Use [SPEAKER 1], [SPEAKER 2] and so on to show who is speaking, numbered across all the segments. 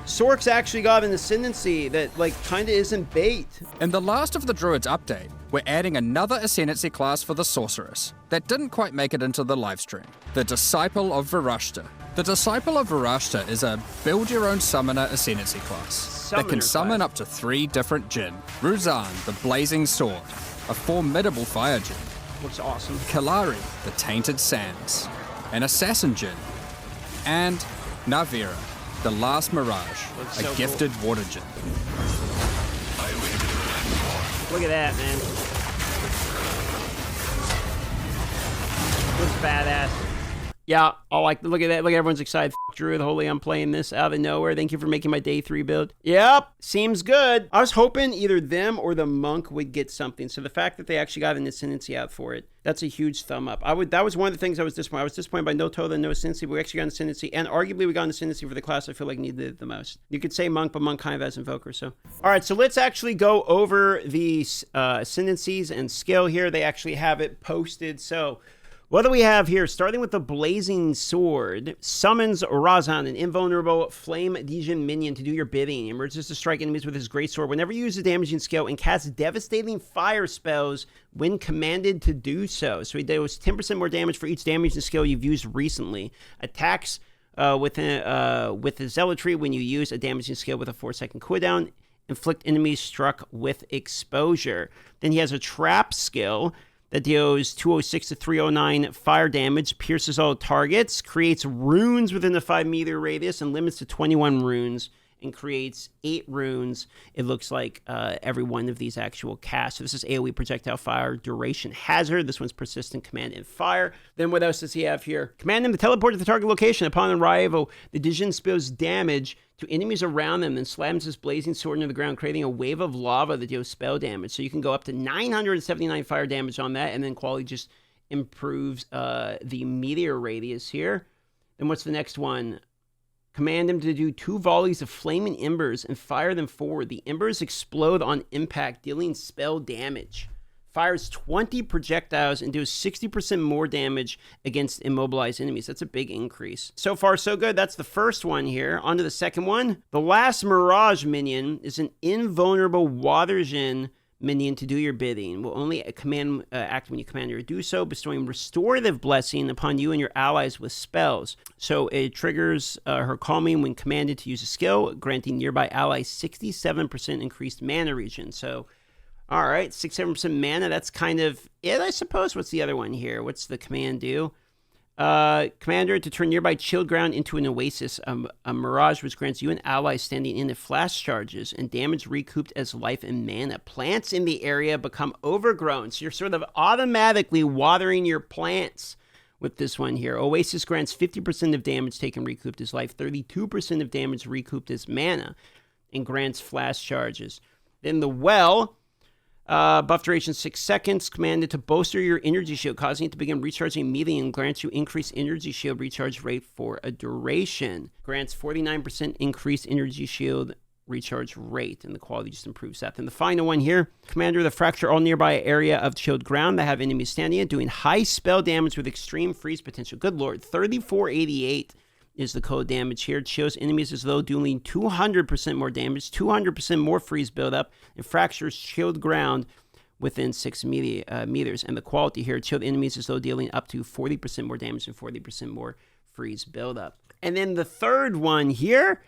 [SPEAKER 1] Sork's actually got an Ascendancy that, like, kind of isn't bait.
[SPEAKER 2] In the last of the Druids update, we're adding another Ascendancy class for the Sorceress that didn't quite make it into the livestream, the Disciple of Varashta. The Disciple of Varashta is a build-your-own summoner Ascendancy class that can summon up to 3 different Jinn. Razan, the Blazing Sword, a formidable fire Jinn.
[SPEAKER 1] Looks awesome.
[SPEAKER 2] Kelari, the Tainted Sands, an Assassin Jinn, and Navira, the Last Mirage, a gifted water Jinn.
[SPEAKER 1] Look at that, man. Looks badass. Yeah, look at that. Look, everyone's excited. Druid, holy, I'm playing this out of nowhere. Thank you for making my day 3 build. Yep, seems good. I was hoping either them or the monk would get something. So the fact that they actually got an Ascendancy out for it, that's a huge thumb up. That was one of the things I was disappointed. I was disappointed by no Tola and no Ascendancy, but we actually got an Ascendancy, and arguably we got an Ascendancy for the class I feel like needed it the most. You could say monk, but monk kind of has invoker, so. All right, so let's actually go over the Ascendancies and skill here. They actually have it posted, so. What do we have here? Starting with the Blazing Sword. Summons Razan, an invulnerable Flame Djinn minion, to do your bidding. Emerges to strike enemies with his great sword whenever you use a damaging skill and casts devastating fire spells when commanded to do so. So he does 10% more damage for each damaging skill you've used recently. Attacks with the Zealotry when you use a damaging skill with a 4-second cooldown. Inflict enemies struck with exposure. Then he has a Trap skill that deals 206 to 309 fire damage, pierces all targets, creates runes within the 5-meter radius, and limits to 21 runes, and creates 8 runes. It looks like every one of these actual casts. So this is AoE projectile fire duration hazard. This one's persistent command and fire. Then what else does he have here? Command him to teleport to the target location. Upon arrival, the Djinn spills damage to enemies around them, then slams his blazing sword into the ground, creating a wave of lava that deals spell damage. So you can go up to 979 fire damage on that, and then quality just improves the meteor radius here. Then what's the next one? Command him to do 2 volleys of flaming embers and fire them forward. The embers explode on impact, dealing spell damage. Fires 20 projectiles and does 60% more damage against immobilized enemies. That's a big increase. So far, so good. That's the first one here. On to the second one. The Last Mirage minion is an invulnerable Water Djinn minion to do your bidding. Will only act when you command her to do so, bestowing restorative blessing upon you and your allies with spells. So it triggers her calming when commanded to use a skill, granting nearby allies 67% increased mana regen. So, all right, 67% mana, that's kind of it, I suppose. What's the other one here? What's the command do? Commander to turn nearby chilled ground into an oasis, a mirage which grants you and allies standing in it flash charges and damage recouped as life and mana. Plants in the area become overgrown, so you're sort of automatically watering your plants with this one here. Oasis grants 50% of damage taken recouped as life, 32% of damage recouped as mana, and grants flash charges. Then the Well, buff duration 6 seconds, commanded to bolster your energy shield, causing it to begin recharging immediately, and grants you increased energy shield recharge rate for a duration. Grants 49% increased energy shield recharge rate, and the quality just improves that. Then the final one here, commander to fracture all nearby area of chilled ground that have enemies standing in, doing high spell damage with extreme freeze potential. Good lord, 3488 is the code damage here. It shows enemies as though dealing 200% more damage, 200% more freeze buildup, and fractures chilled ground within 6 meters. And the quality here, it showed enemies as though dealing up to 40% more damage and 40% more freeze buildup. And then the third one here,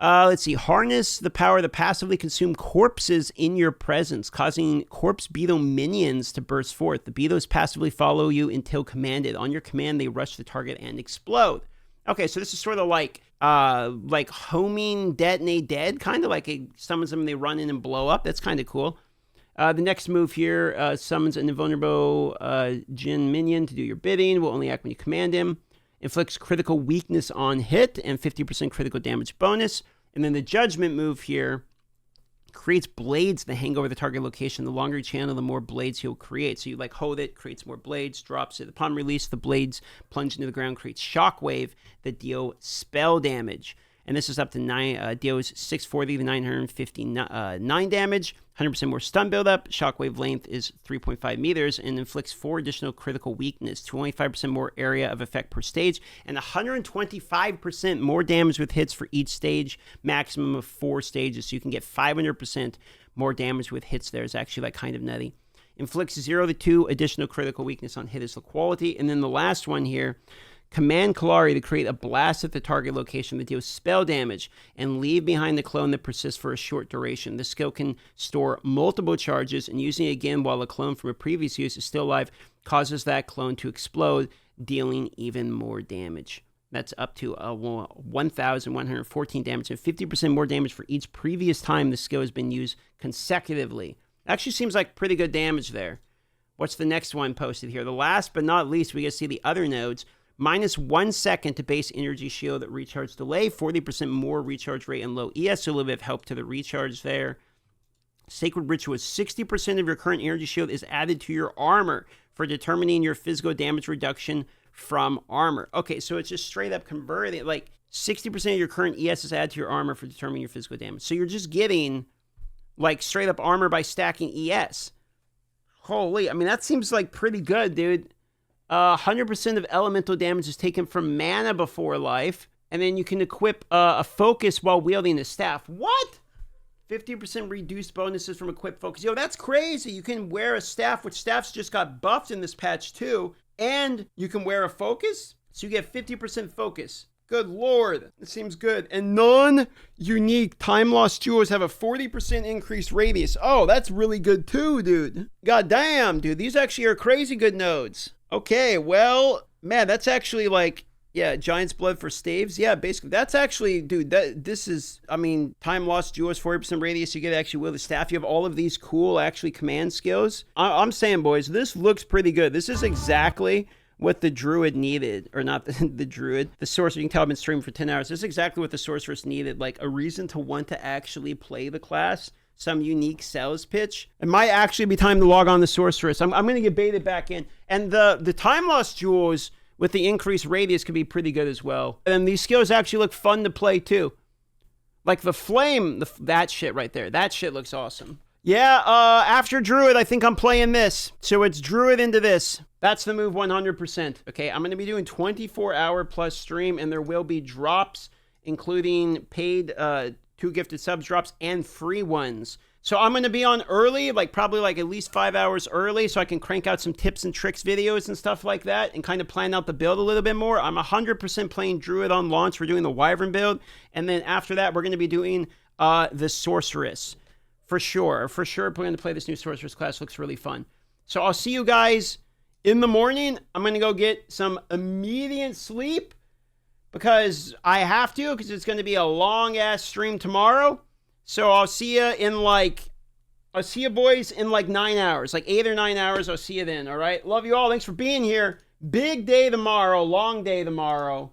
[SPEAKER 1] let's see, harness the power to passively consume corpses in your presence, causing corpse beetle minions to burst forth. The beetles passively follow you until commanded. On your command, they rush the target and explode. Okay, so this is sort of like homing detonate dead, kind of like it summons them and they run in and blow up. That's kind of cool. The next move here summons an invulnerable Djinn minion to do your bidding. Will only act when you command him. Inflicts critical weakness on hit and 50% critical damage bonus. And then the judgment move here creates blades that hang over the target location. The longer you channel, the more blades he'll create. So you like hold it, creates more blades, drops it. Upon release, the blades plunge into the ground, creates shockwave that deal spell damage. And this is up to 9, deals 640 to 959 damage, 100% more stun buildup. Shockwave length is 3.5 meters and inflicts 4 additional critical weakness, 25% more area of effect per stage, and 125% more damage with hits for each stage, maximum of 4 stages. So you can get 500% more damage with hits there. It's actually like kind of nutty. Inflicts 0 to 2 additional critical weakness on hit as the quality. And then the last one here, command Kelari to create a blast at the target location that deals spell damage and leave behind the clone that persists for a short duration. This skill can store multiple charges, and using it again while a clone from a previous use is still alive causes that clone to explode, dealing even more damage. That's up to 1,114 damage and 50% more damage for each previous time the skill has been used consecutively. Actually seems like pretty good damage there. What's the next one posted here? The last but not least, we get to see the other nodes. Minus 1 second to base energy shield at recharge delay, 40% more recharge rate and low ES, so a little bit of help to the recharge there. Sacred Ritual, 60% of your current energy shield is added to your armor for determining your physical damage reduction from armor. Okay, so it's just straight up converting, like 60% of your current ES is added to your armor for determining your physical damage. So you're just getting like straight up armor by stacking ES. Holy, I mean, that seems like pretty good, dude. 100% of elemental damage is taken from mana before life, and then you can equip a focus while wielding the staff. What? 50% reduced bonuses from equip focus. Yo, that's crazy. You can wear a staff, which staffs just got buffed in this patch too, and you can wear a focus, so you get 50% focus. Good lord, it seems good. And non-unique time-lost jewels have a 40% increased radius. Oh, that's really good too, dude. God damn, dude. These actually are crazy good nodes. Okay, well, man, that's actually like, yeah, Giant's Blood for staves. Yeah, basically, that's actually, dude, this is, I mean, time lost jewels, 40% radius, you get actually wield the staff. You have all of these cool, actually, command skills. I'm saying, boys, this looks pretty good. This is exactly what the druid needed, or not the druid, the sorcerer. You can tell I've been streaming for 10 hours. This is exactly what the sorceress needed, like a reason to want to actually play the class. Some unique sales pitch. It might actually be time to log on the sorceress. I'm going to get baited back in. And the time lost jewels with the increased radius could be pretty good as well. And these skills actually look fun to play too. Like the flame, that shit right there. That shit looks awesome. Yeah, after druid, I think I'm playing this. So it's druid into this. That's the move 100%. Okay, I'm going to be doing 24-hour plus stream, and there will be drops, including paid 2 gifted subs drops and free ones. So I'm going to be on early, like probably like at least 5 hours early, so I can crank out some tips and tricks videos and stuff like that and kind of plan out the build a little bit more. I'm 100% playing druid on launch. We're doing the wyvern build. And then after that, we're going to be doing the sorceress. For sure, plan to play this new sorceress class. Looks really fun. So I'll see you guys in the morning. I'm going to go get some immediate sleep, because I have to, because it's going to be a long-ass stream tomorrow. So I'll see you boys in like 9 hours, like 8 or 9 hours. I'll see you then, all right? Love you all. Thanks for being here. Big day tomorrow, long day tomorrow.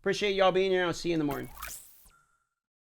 [SPEAKER 1] Appreciate y'all being here. I'll see you in the morning.